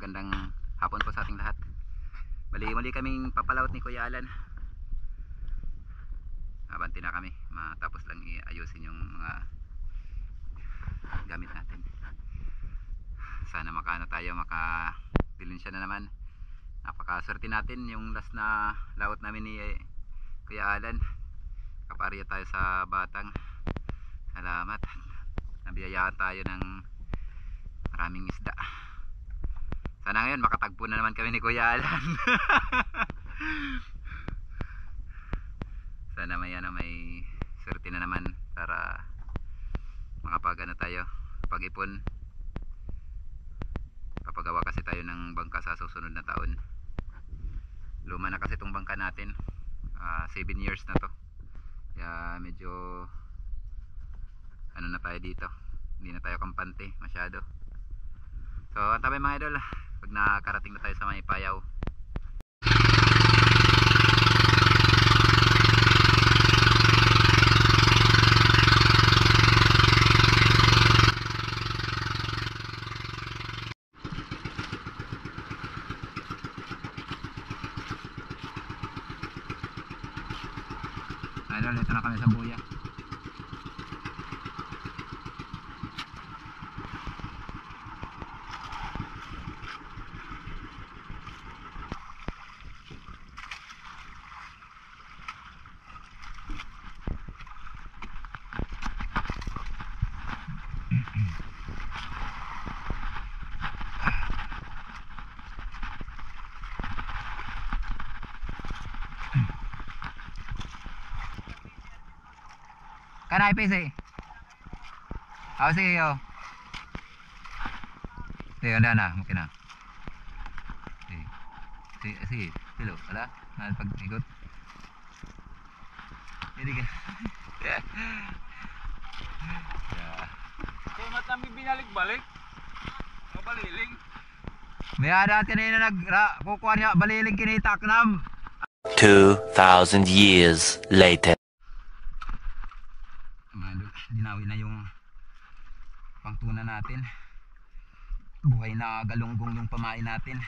magandang hapon po sa ating lahat. Muli kaming papalawat ni Kuya Alan. Abanti na kami, matapos lang iayusin yung mga gamit natin. Sana makaano tayo, makadilinsya na naman. Napakaswerte natin yung last na lawat namin ni Kuya Alan. Kaparya tayo sa Batang. Salamat, nabiyayaan tayo ng maraming isda. Sana ngayon makatagpo na naman kami ni Kuya Alan. Sana may swerte na naman para makapag tayo, pag-ipon. Papagawa kasi tayo ng bangka sa susunod na taon. Luma na kasi itong bangka natin, 7 years na to. Kaya medyo ano na tayo dito, hindi na tayo kampante masyado. So antabay mga idol, pag nakarating na tayo sa may payaw. Idol, ito na kami sa buya. Kanay PC. Sige yo. Sige, anda na, mungkin na. Sige, dulu, ala, pag-ikot. Jadi ka. Kaya mat namin binalik-balik. Mabaliling. May ada kanina kukuha niya baliling kinitak nam. 2,000 years later. Dinawi na yung pangtuna natin. Buhay na galunggong yung pamain natin.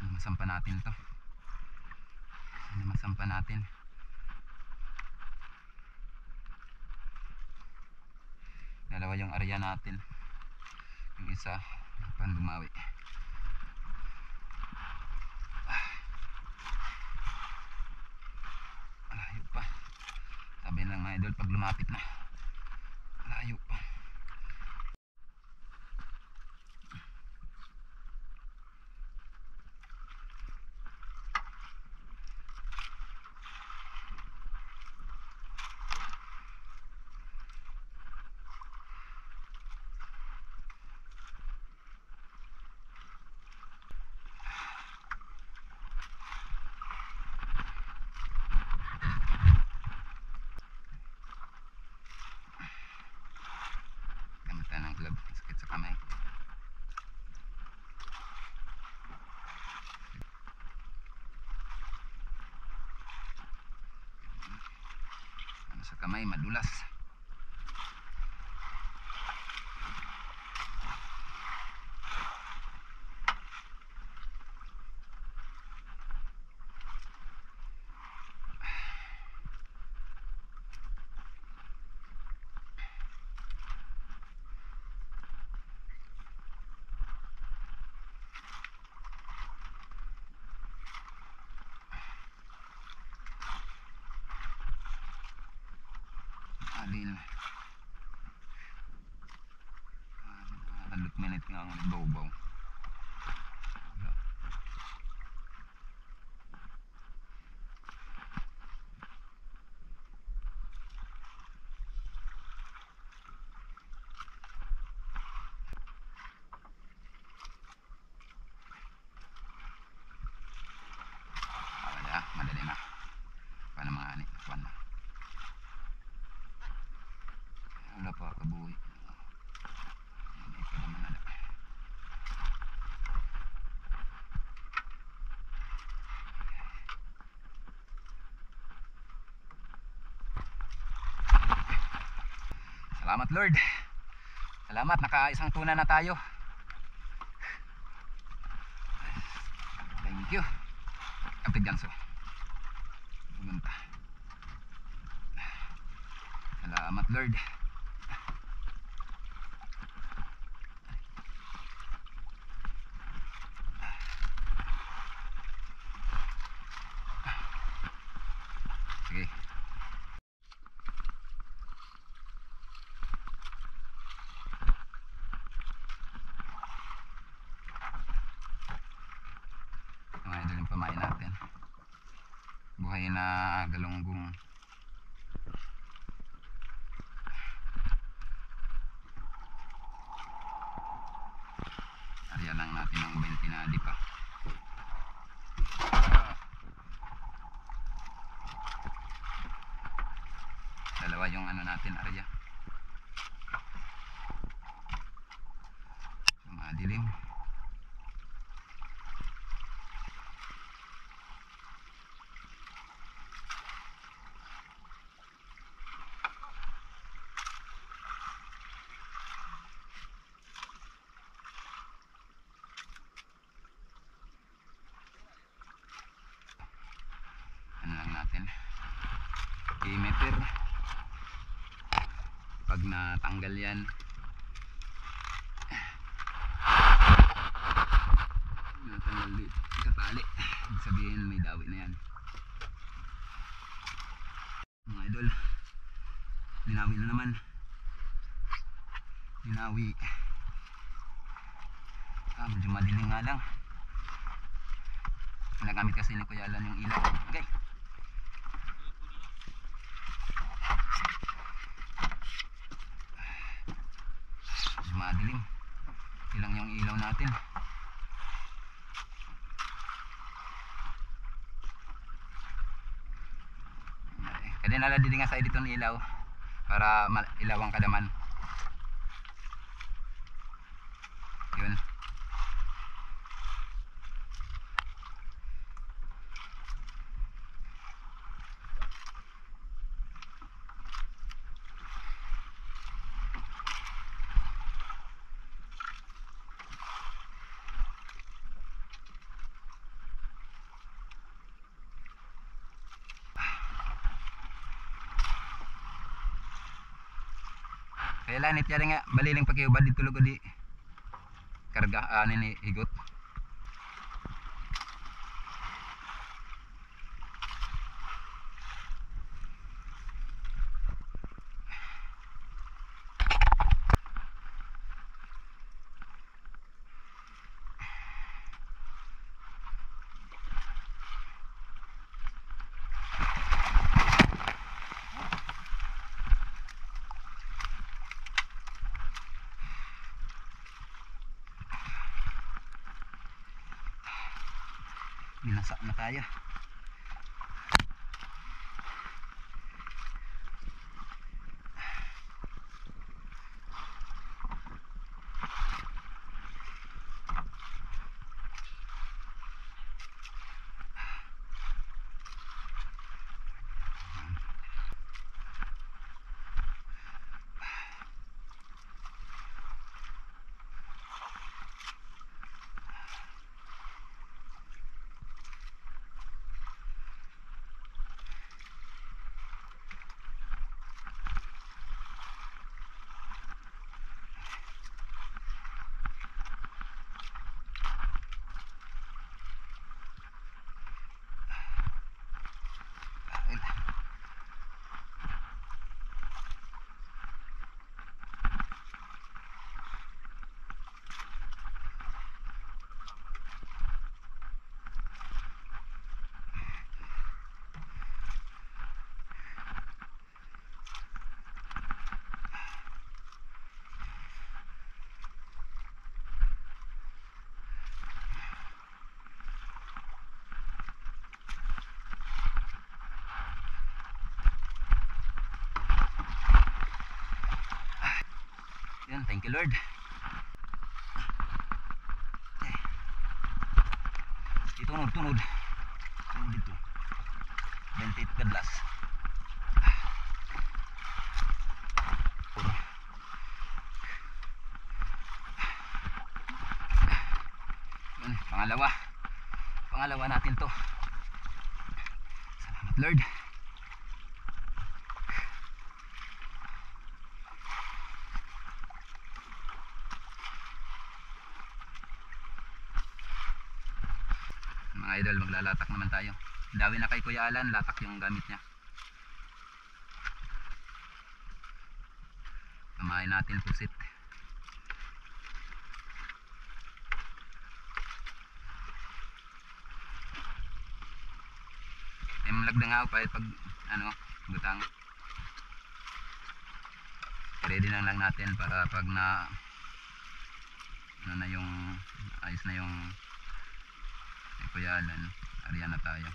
Masampa natin to. Masampa natin. Dalawa yung area natin. Yung isa pang dumawi. Layo pa. Sabi lang mga idol, pag lumapit na layo pa. Ng glove, sakit sa kamay. Ano sa kamay, madulas. Alin. 10 minit nga ang nagbaw-baw. Madali na. Paano mga ani? Kuwan na. Wala pa kabuhi. Hindi pa naman ada. Salamat Lord. Salamat, nakaisang tuna na tayo. Thank you. Kapit ganso. Pumunta. Salamat Lord. Sige. Mga idol yung pamain natin. Buhay na galunggong. Arya lang natin ng 20 na lipa. Dalawa yung ano natin, arya. Madilim. Ano lang natin, i-meter. Pag natanggal yan, natanggal dito katali, ibig sabihin may dawi na yan. Mga idol, binawi na naman, binawi. Medyo madilim nga lang. Nagamit kasi ni Kuya Alan yung ilaw. Okay. Medyo madilim. Ilang yung ilaw natin. Kaya nala din nga sa edit ng ilaw para ilawang kalaman. Yun. Kaya lanit yan nga baliling pagkiyubad dito lugo di karga nini higot. Binasa na tayo. Yan, thank you Lord. Tunod tunod dito 28 kadlas. Yan, pangalawa pangalawa natin to. Salamat Lord. Mga idol, maglalatak naman tayo. Dawi na kay Kuya Alan, latak yung gamit niya. Samahin natin pusit. Ay malag na nga ako pag ano, butang. Ready na lang natin para pag na ano na yung ayos na yung Kuya Alan, ariyan na tayo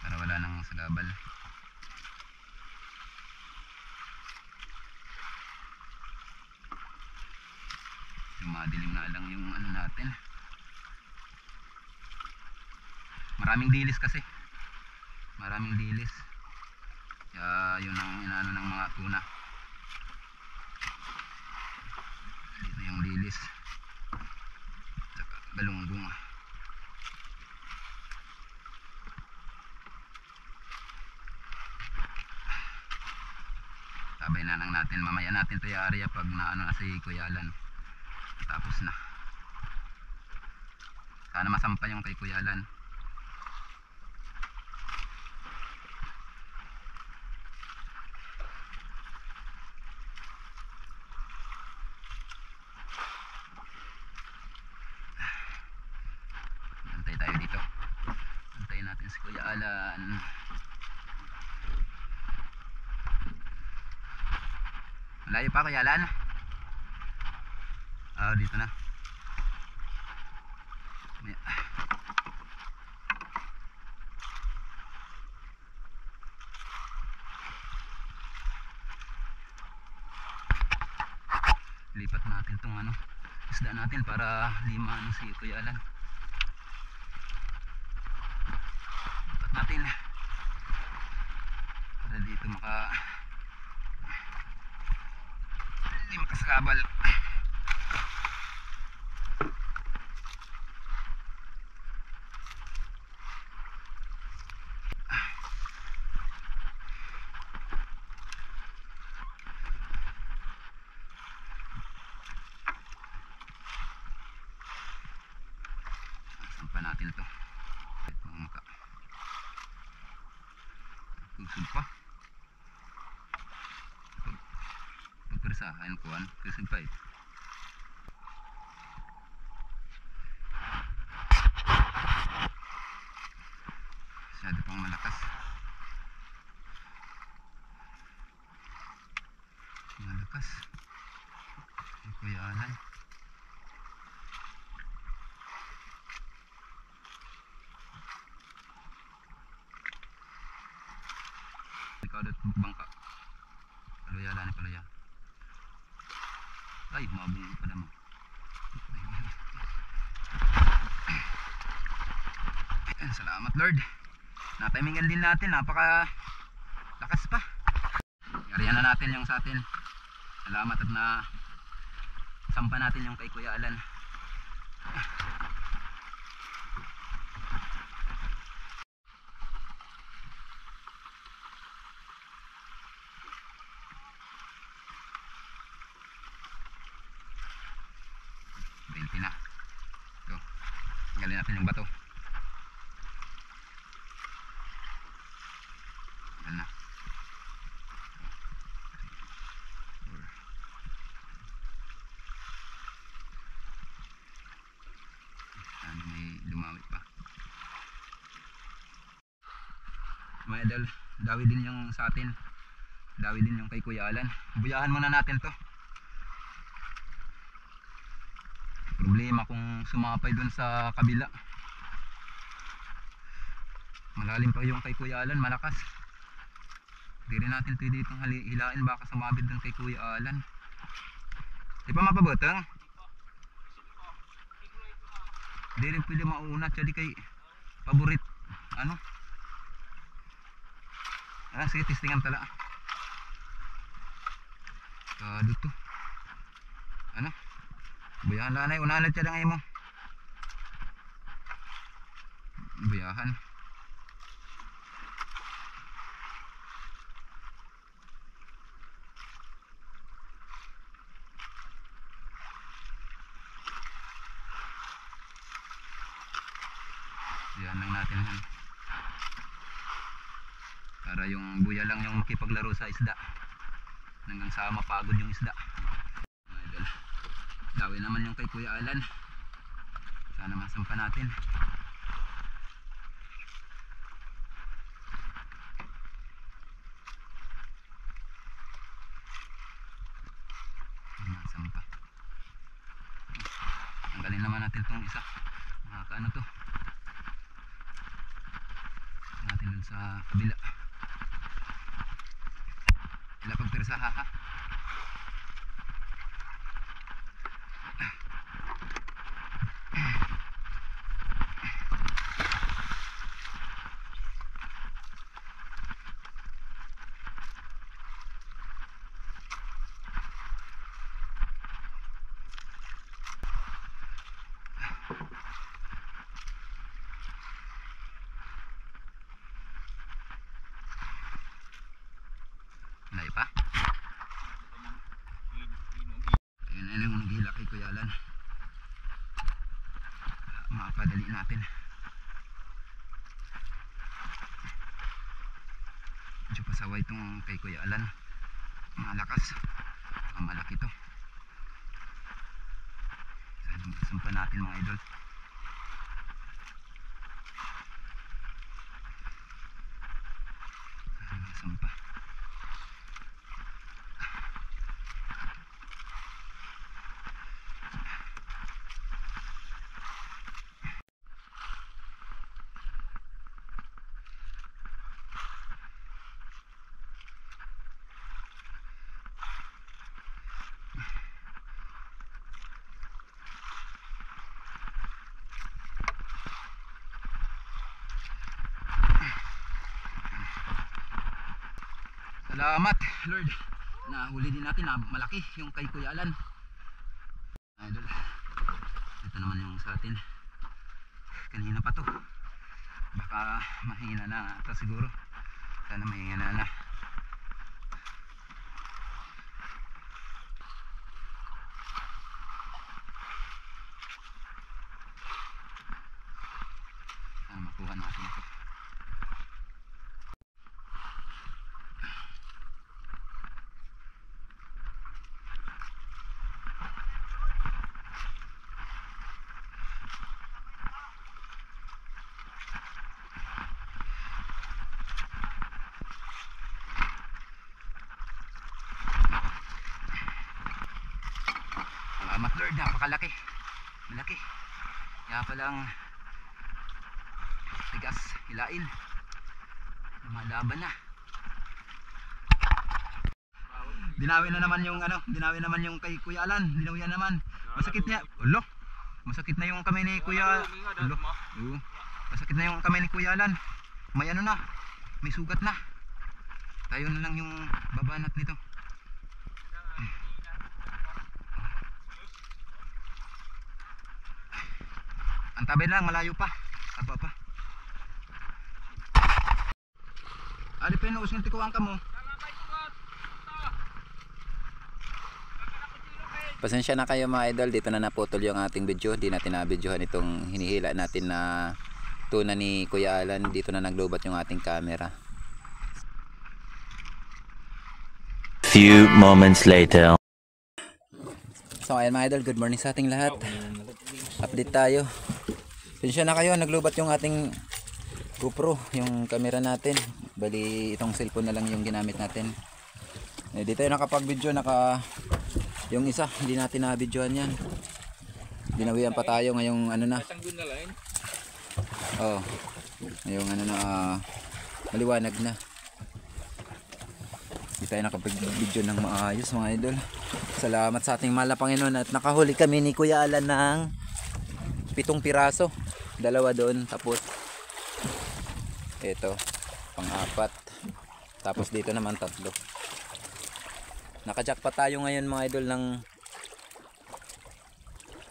para wala nang sagabal. Madilim na lang yung ano natin. Maraming dilis kasi. Maraming dilis. Kaya yun ang inaano ng mga tuna. Dito yung dilis. Tsaka galunggong. Sabay na lang natin. Mamaya natin ito i-area pag naano na si Kuya Alan. Tapos na. Sana masampa yung kay Kuya Alan. Antay tayo dito. Antayin natin si Kuya Alan. Malayo pa Kuya Alan? Dito na. Lipat natin tong ano, isda natin para lima ano si Kuya Alan. Lipat natin para dito hindi makasakabal. Pa natin ito kusog pa pagpersahan kuhan kusog pa ito masyado pang malakas Kuya Alan. Kadot bangka. Paluya lang ni paluya. Ay, mabung pa naman. Salamat Lord. Natimingan din natin, napaka lakas pa. Yarihan na natin yung sa atin. Salamat at na sampa natin yung kay Kuya Alan. Na. Ito. Tanggalin natin yung bato. Yan na. Sana may lumawit pa. Mga idol, dawi din yung sa atin. Dawi din yung kay Kuya Alan. Buyahan muna natin to. Problema kung sumapay dun sa kabila. Malalim pa yung kay Kuya Alan, malakas. Hindi rin natin pwede itong hilain, baka sumabit dun kay Kuya Alan. Di pa mapabotang? Hindi rin pwede mauna, jadi kay paborit. Ano? Sige, testingan tala. Kadot to. Ano? Buyahan lanay, unahan siya na ngayon mo. buyahan. Yan lang natin yan. Para yung buya lang yung makipaglaro sa isda hanggang sa mapagod yung isda. Mga idol, dawi naman yung kay Kuya Alan. Sana masampa natin. Masampa. Tanggalin naman natin itong isa. Nakakaano to natin dun sa kabila. Ilapag persa ha. Nay pa. Ayun yung naghila kay Kuya Alan. Makapadali natin. Medyo pasaway itong kay Kuya Alan. Malakas. Malaki to. Sana masampa natin mga idol. Sana masampa. Salamat Lord, nahuli din natin na malaki yung kay Kuya Alan. Idol, ito naman yung sa atin. Kanina pa to, baka mahina na ito siguro. Sana mahina na. Sana makuha natin ito. Salamat Lord, napakalaki. Malaki. Kaya palang tigas, hilain. Lumalaban na. Dinawi na naman yung ano, dinawi naman yung kay Kuya Alan. Dinawian naman. Masakit niya. Ulo. Masakit na yung kamay ni Kuya. Ulo. Oo. Masakit na yung kamay ni Kuya Alan. May ano na. May sugat na. Tayo na lang yung babanat nito. Antabay lang, malayo pa. Aba pa. Ali pa yung usong tikuan ka mo. Pasensya na kayo mga idol, dito na naputol yung ating video. Di natin na-videohan itong hinihila natin na tuna ni Kuya Alan. Dito na naglobat yung ating camera. Few moments later. So ayan mga idol, good morning sa ating lahat. Update tayo. Pasensya na kayo, naglobat yung ating GoPro, yung camera natin. Bali itong cellphone na lang yung ginamit natin. Dito tayo nakapag-video, yung isa hindi natin na-videohan yan. Dinawian pa tayo ngayong ano na. Oh. Ngayong ano na maliwanag na. Hindi tayo nakapag-video ng maayos mga idol. Salamat sa ating mahal na Panginoon at nakahuli kami ni Kuya Alan ng 7 piraso. 2 doon, tapos ito pang-4, tapos dito naman 3. Nakajackpot tayo ngayon mga idol ng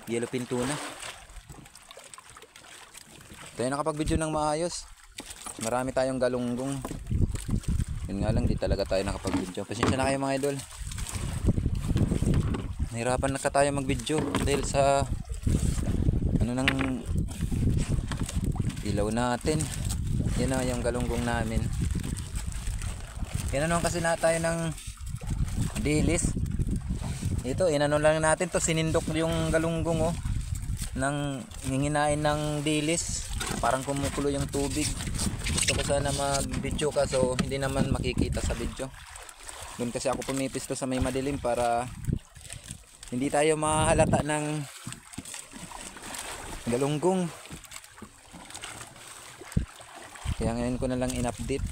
yellowfin tuna. Tayo nakapag-video ng maayos. Marami tayong galunggong. Yun nga lang, di talaga tayo nakapag-video. Pasensya na kayo mga idol. Nahirapan na ka tayo mag-video dahil sa ano nang ilaw natin. Yan na yung galunggong namin. Inanon kasi na tayo ng dilis. Ito, inanon lang natin to, sinindok yung galunggong oh. Nang nginginain ng dilis. Parang kumukulo yung tubig. Gusto ko sana mag-video kaso hindi naman makikita sa video. Doon kasi ako pumipisto sa may madilim para hindi tayo mahalata ng galunggong. Kaya ngayon ko na lang in-update.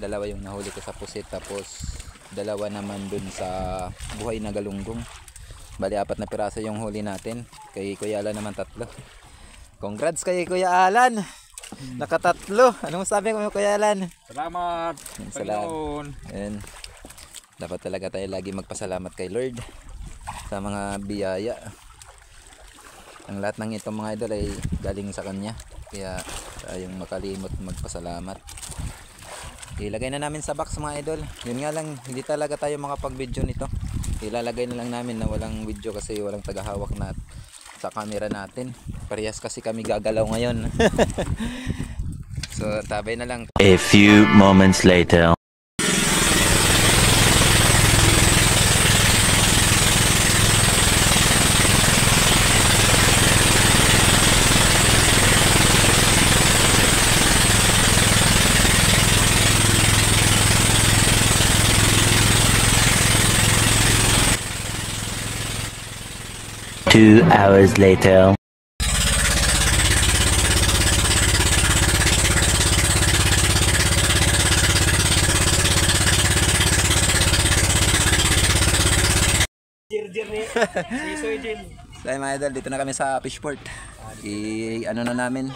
Dalawa yung nahuli ko sa pusit, tapos dalawa naman dun sa buhay na galunggong. Bali 4 na piraso yung huli natin. Kay Kuya Alan naman 3. Congrats kay Kuya Alan, nakatatlo. Anong sabi ko Kuya Alan? Salamat. Salamat. And dapat talaga tayo lagi magpasalamat kay Lord sa mga biyaya. Ang lahat ng itong mga idol ay galing sa kanya. Kaya tayong makalimot magpasalamat. Ilagay na namin sa box mga idol. Yun nga lang, hindi talaga tayo makapag-video nito. Ilalagay na lang namin na walang video kasi walang tagahawak na sa camera natin. Parehas kasi kami gagalaw ngayon. So tabay na lang. A few moments later. Two hours later. So mga idol, dito na kami sa fishport. Ano na namin,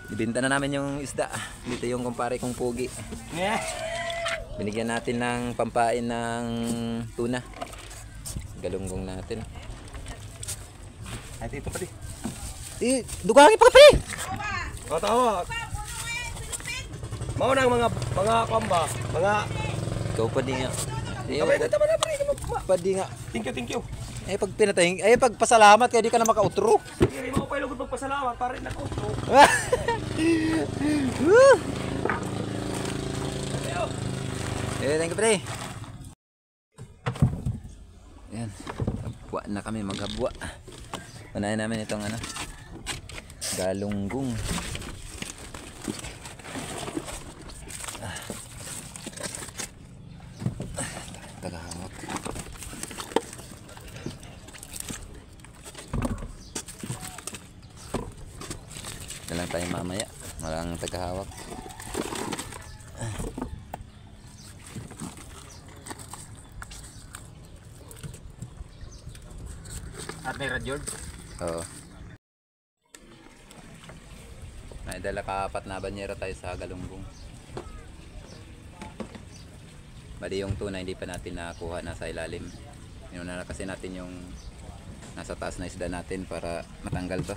ibenta na namin yung isda. Dito yung kumpare kong pugi. Binigyan natin ng pampain ng tuna. Galunggong natin. Ay, ito pati. Dugangin pa kape! O, tawa. Mauna ang mga kwamba. Mga... Ikaw pa di nga. Abay, tama na pre. Pa di nga. Thank you. Pag pinatay, pag pasalamat kaya di ka na maka-outro. Hindi mo pa ilugod magpasalamat para rin ako. Thank you pre. Ayan. Habwa na kami, maghabwa. Unahin namin itong galunggong. Tagahawak. Ito lang tayo mamaya. Walang tagahawak. At may radyod? Oo. May dala ka-4 na banyera tayo sa galunggong. Bali yung tuna hindi pa natin nakuha, nasa ilalim. Inuna na kasi natin yung nasa taas na isda natin para matanggal to.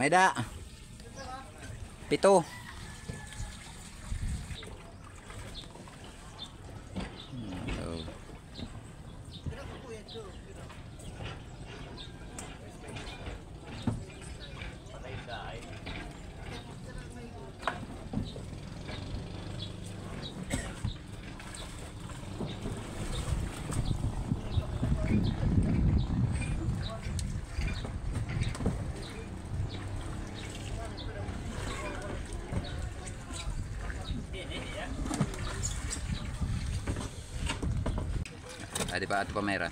Mayda! 7. Di ba ato pamera?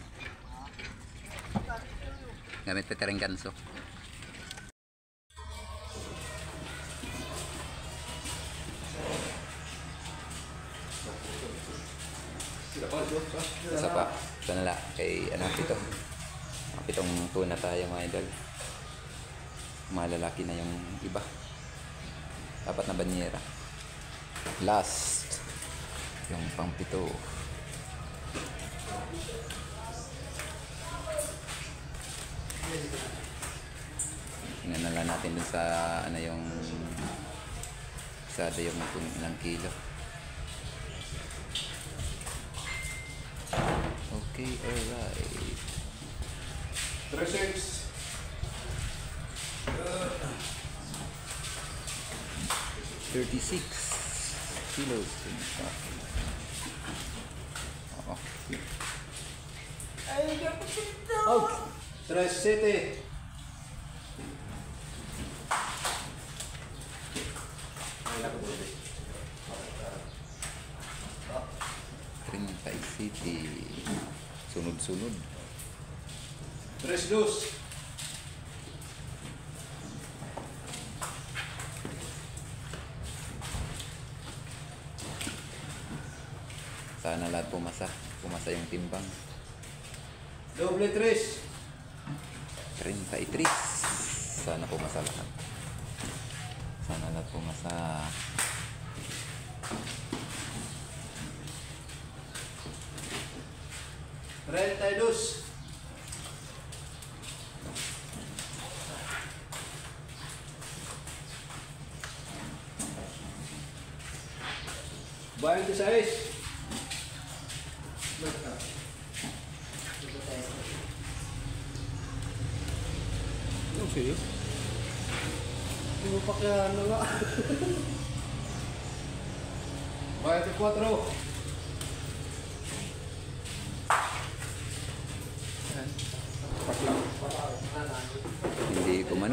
Gamit petereng ganso. Isa pa. Ito na lang. Kay pito. 7 tuna tayo mga idol. Malalaki na yung iba. 4 na banyera. Last. Yung pang 7. Tingnan na lang natin dun sa ano yung sada yung ng kilo. Okay, alright. 36. 36 kilos. Oo. 37. 37. Sunod-sunod. 32. Sana lahat pumasa. Pumasa yung timbang. Doble 3. 33. Sana pumasa lahat. Sana lahat pumasa. Dos. Bayan to size. Ano sa'yo? Hindi mo pa kaya ano nga. Bayan to 4.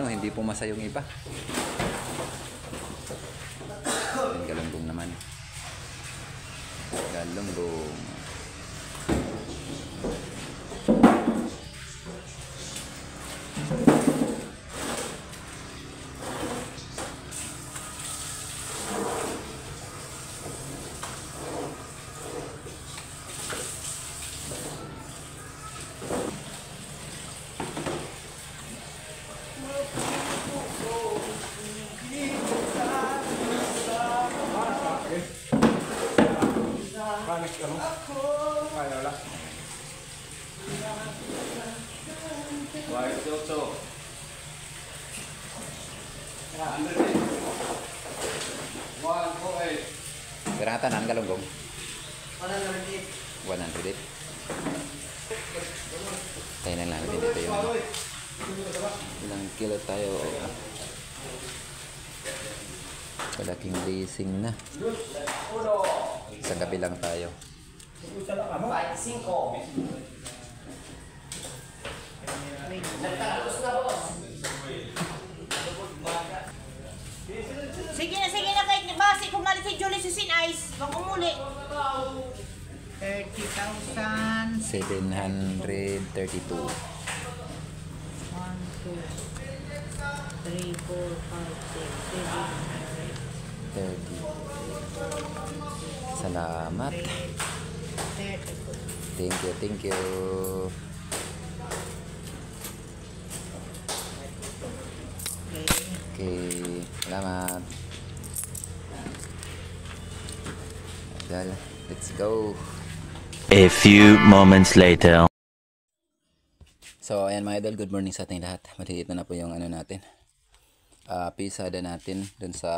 Hindi pumasa yung iba. Yung galunggong naman. Galunggong. Panik ka mo? Kaya wala. White Soto. Berapa tanan galunggong? 108. 108. Tayo na lang natin dito yung ilang kilo tayo. Kalaking leasing na. Isang gabi lang tayo. 25. Nagtatapos na, boss. Sige na kahit basi pumalit si Julie si Sin Ice. Bang umuli. 30,000. 732. 1, 2, 3, 4, 5, 6, 7, 30. Salamat. 32. Thank you. Okay, salamat. Dal, let's go. A few moments later. So, ayan mga idol, good morning sa ating lahat. Maliliit na po yung ano natin. Pisada natin dun sa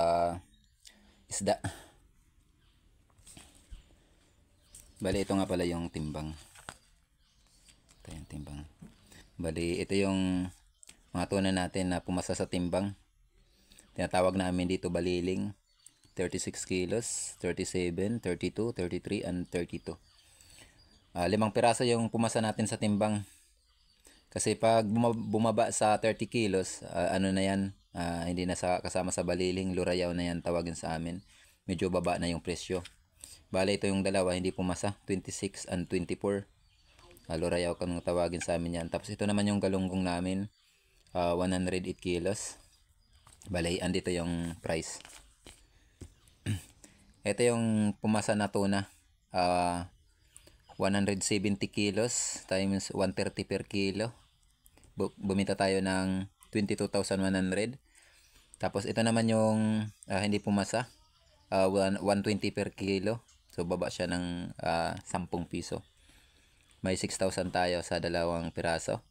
isda. Bali, ito nga pala yung timbang. Ito yung timbang. Bali, ito yung mga tuna natin na pumasa sa timbang. Tinatawag namin dito baliling. 36 kilos, 37, 32, 33, and 32. 5 piraso yung pumasa natin sa timbang. Kasi pag bumaba sa 30 kilos, ano na yan, hindi na kasama sa baliling, lurayaw na yan tawagin sa amin. Medyo baba na yung presyo. Bale, ito yung dalawa, hindi pumasa, 26 and 24. Lurayaw kung tawagin sa amin yan. Tapos ito naman yung galunggong namin, 108 kilos. Bale, andito yung price. Ito yung pumasa na tuna, 170 kilos times 130 per kilo. Bumita tayo ng 22,100. Tapos ito naman yung hindi pumasa, 120 per kilo. So baba siya ng 10 piso. May 6,000 tayo sa dalawang piraso.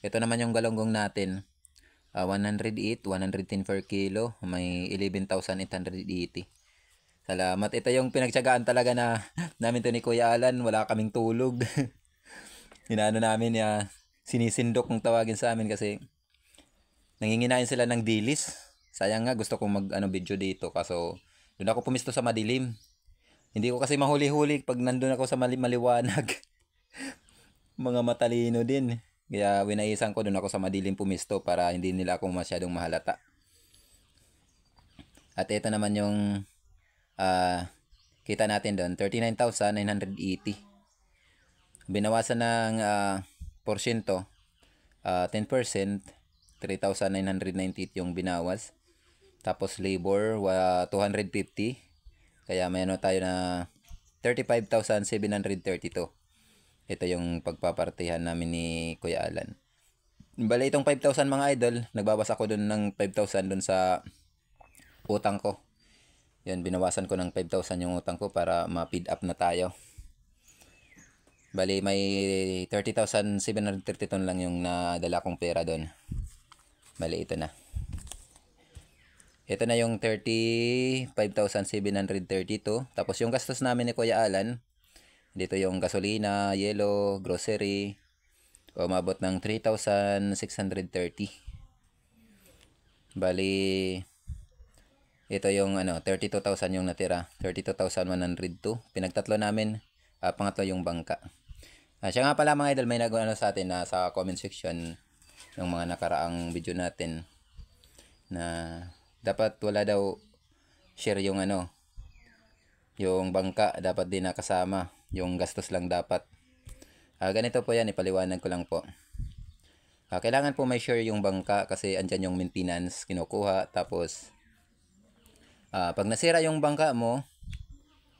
Ito naman yung galunggong natin. 108, 110 per kilo. May 11,880. Salamat. Ito yung pinagtiyagaan talaga na namin to ni Kuya Alan. Wala kaming tulog. Inaano namin sinisindok kung tawagin sa amin kasi nanginginain sila ng dilis. Sayang nga, gusto kong video dito kaso doon ako pumisto sa madilim. Hindi ko kasi mahuli-huli pag nandun ako sa maliwanag. Mga matalino din. Kaya winaisan ko doon ako sa madilim pumisto para hindi nila ako masyadong mahalata. At ito naman yung kita natin doon, 39,980. Binawasan ng porsyento, 10%, 3,998 yung binawas. Tapos labor, 250. Kaya may tayo na 35,732. Ito yung pagpapartihan namin ni Kuya Alan. Bale itong 5,000 mga idol, nagbabas ako dun ng 5,000 dun sa utang ko. Yan, binawasan ko ng 5,000 yung utang ko para ma-feed up na tayo. Bale may 30,732 lang yung nadala kong pera dun. Bale ito na. Ito na yung 35,732. Tapos yung gastos namin ni Kuya Alan, dito yung gasolina, yelo, grocery, umabot ng 3,630. Bali, ito yung 32,000 yung natira. 32,102. Pinagtatlo namin, pangatlo yung bangka. Siya nga pala mga idol, may sa atin sa comment section ng mga nakaraang video natin na dapat wala daw share yung yung bangka, dapat din nakasama. Yung gastos lang dapat. Ganito po yan, ipaliwanag ko lang po. Kailangan po may share yung bangka kasi andyan yung maintenance kinukuha. Tapos, pag nasira yung bangka mo,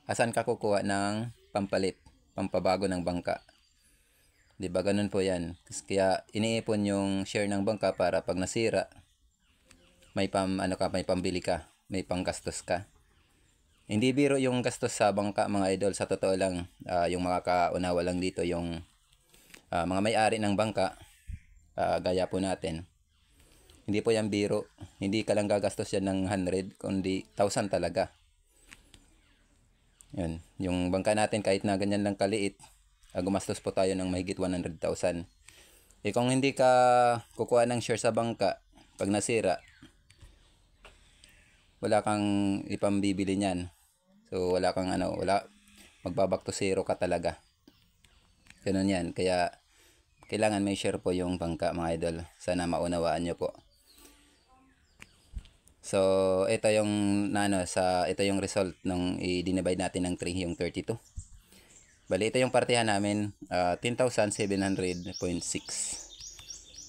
asan ka kukuha ng pampalit, pampabago ng bangka? Diba ganun po yan. Kaya iniipon yung share ng bangka para pag nasira, may may pambili ka, may panggastos ka. Hindi biro yung gastos sa bangka mga idol. Sa totoo lang, yung makakaunawa lang dito yung mga may-ari ng bangka, gaya po natin. Hindi po yan biro. Hindi ka lang gagastos yan ng 100, kundi 1,000 talaga. Yun. Yung bangka natin kahit na ganyan lang kaliit, gumastos po tayo ng mahigit 100,000. Kung hindi ka kukuha ng share sa bangka, pag nasira, wala kang ipambibili niyan. So wala kang magbaback to zero ka talaga. Ganun yan. Kaya kailangan may share po yung bangka mga idol. Sana maunawaan nyo po. So ito yung ito yung result nung i-divide natin ng 3 yung 32. Bali ito yung partihan namin, 10,700.6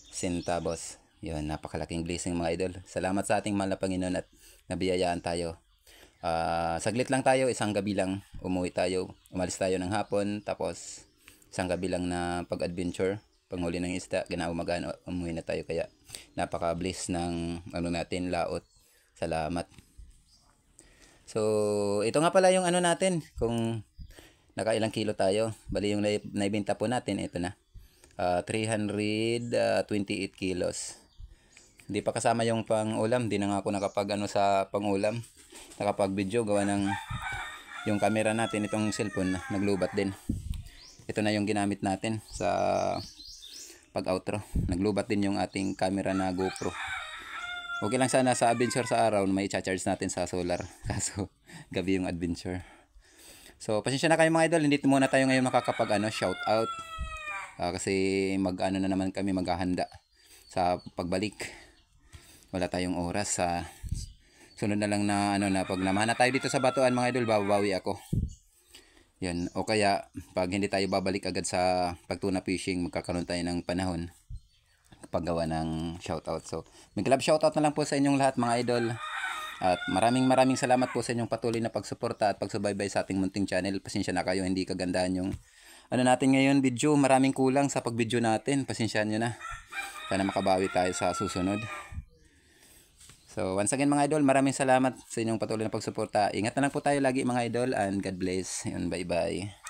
centavos. Yun, napakalaking blessing mga idol. Salamat sa ating mahal na Panginoon at nabiyayaan tayo. Saglit lang tayo, isang gabi lang umuwi tayo. Umalis tayo ng hapon, tapos isang gabi lang na pag-adventure, panghuli ng isda, ginaumagaan umuwi na tayo. Kaya napaka-bless ng natin, laot. Salamat. So ito nga pala yung natin, kung nakailang kilo tayo. Bali yung naibenta po natin, ito na, 328 kilos. Hindi pa kasama yung pang-ulam. Di na nga ako nakapag sa pang-ulam. Nakapag-video gawa ng yung camera natin, itong cellphone naglubat din. Ito na yung ginamit natin sa pag-outro. Naglubat din yung ating camera na GoPro. Okay lang sana sa adventure sa araw may i-charge natin sa solar. Kaso gabi yung adventure. So pasensya na kayo mga idol. Hindi muna tayo ngayon makakapag shout out. Kasi na naman kami maghahanda sa pagbalik. Wala tayong oras. Sunod na lang na pag namahan na tayo dito sa Batuan mga idol, babawi ako. Yan. O kaya pag hindi tayo babalik agad sa pagtuna fishing, magkakaroon tayo ng panahon paggawa ng shoutout. So may club shoutout na lang po sa inyong lahat mga idol. At maraming salamat po sa inyong patuloy na pagsuporta at pagsubaybay sa ating munting channel. Pasensya na kayo, hindi kagandahan yung natin ngayon video. Maraming kulang sa pag-video natin. Pasensyahan nyo na. Sana makabawi tayo sa susunod. So once again mga idol, maraming salamat sa inyong patuloy na pagsuporta. Ingat na lang po tayo lagi mga idol, and God bless. Yun, bye bye.